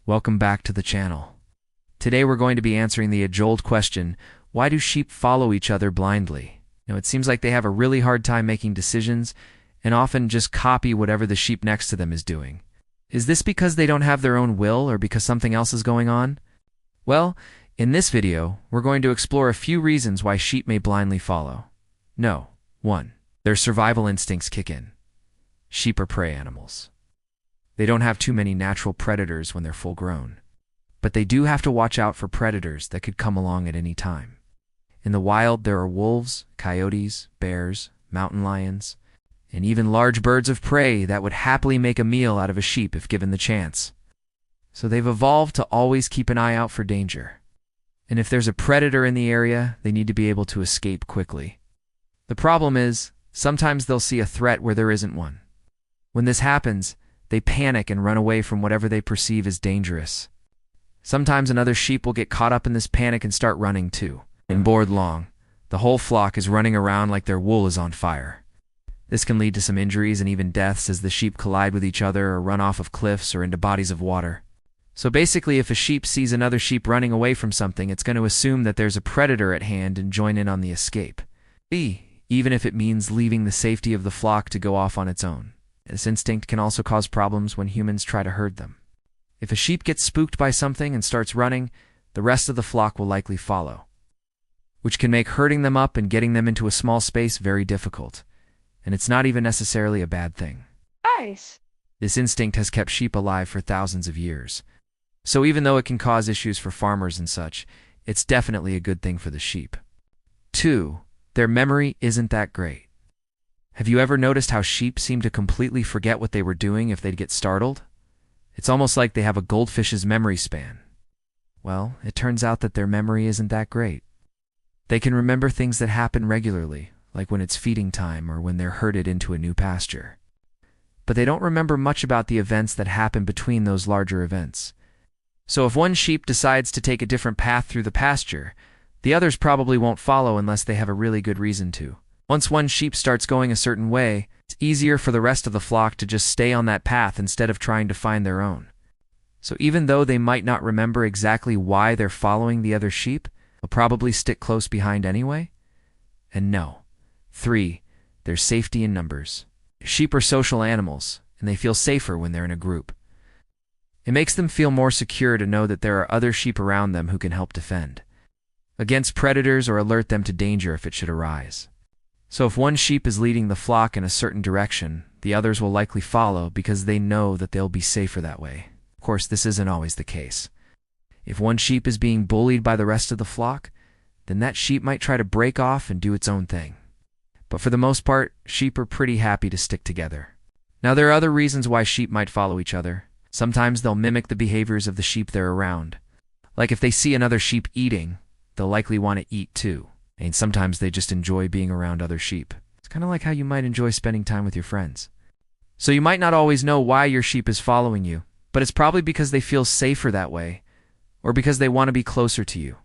Welcome back to the channel. Today we're going to be answering the age-old question, why do sheep follow each other blindly? It seems like they have a really hard time making decisions and often just copy whatever the sheep next to them is doing. Is this because they don't have their own will or because something else is going on? Well, in this video, we're going to explore a few reasons why sheep may blindly follow. 1. Their survival instincts kick in. Sheep are prey animals. They don't have too many natural predators when they're full grown, but they do have to watch out for predators that could come along at any time. In the wild, there are wolves, coyotes, bears, mountain lions, and even large birds of prey that would happily make a meal out of a sheep if given the chance. So they've evolved to always keep an eye out for danger. And if there's a predator in the area, they need to be able to escape quickly. The problem is, sometimes they'll see a threat where there isn't one. When this happens, they panic and run away from whatever they perceive as dangerous. Sometimes another sheep will get caught up in this panic and start running too. And bored long, the whole flock is running around like their wool is on fire. This can lead to some injuries and even deaths as the sheep collide with each other or run off of cliffs or into bodies of water. So basically, if a sheep sees another sheep running away from something, it's going to assume that there's a predator at hand and join in on the escape. Even if it means leaving the safety of the flock to go off on its own. This instinct can also cause problems when humans try to herd them. If a sheep gets spooked by something and starts running, the rest of the flock will likely follow, which can make herding them up and getting them into a small space very difficult. And it's not even necessarily a bad thing. Nice. This instinct has kept sheep alive for thousands of years. So even though it can cause issues for farmers and such, it's definitely a good thing for the sheep. 2. Their memory isn't that great. Have you ever noticed how sheep seem to completely forget what they were doing if they'd get startled? It's almost like they have a goldfish's memory span. Well, it turns out that their memory isn't that great. They can remember things that happen regularly, like when it's feeding time or when they're herded into a new pasture. But they don't remember much about the events that happen between those larger events. So if one sheep decides to take a different path through the pasture, the others probably won't follow unless they have a really good reason to. Once one sheep starts going a certain way, it's easier for the rest of the flock to just stay on that path instead of trying to find their own. So even though they might not remember exactly why they're following the other sheep, they'll probably stick close behind anyway. And 3. There's safety in numbers. Sheep are social animals, and they feel safer when they're in a group. It makes them feel more secure to know that there are other sheep around them who can help defend against predators or alert them to danger if it should arise. So if one sheep is leading the flock in a certain direction, the others will likely follow because they know that they'll be safer that way. Of course, this isn't always the case. If one sheep is being bullied by the rest of the flock, then that sheep might try to break off and do its own thing. But for the most part, sheep are pretty happy to stick together. Now, there are other reasons why sheep might follow each other. Sometimes they'll mimic the behaviors of the sheep they're around. Like if they see another sheep eating, they'll likely want to eat too. And sometimes they just enjoy being around other sheep. It's kind of like how you might enjoy spending time with your friends. So you might not always know why your sheep is following you, but it's probably because they feel safer that way, or because they want to be closer to you.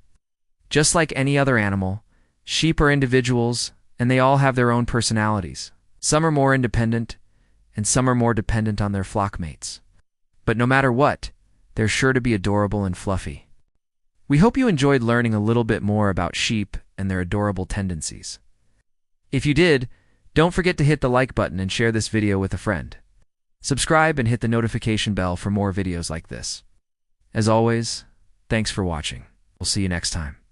Just like any other animal, sheep are individuals, and they all have their own personalities. Some are more independent, and some are more dependent on their flock mates. But no matter what, they're sure to be adorable and fluffy. We hope you enjoyed learning a little bit more about sheep and their adorable tendencies. If you did, don't forget to hit the like button and share this video with a friend. Subscribe and hit the notification bell for more videos like this. As always, thanks for watching. We'll see you next time.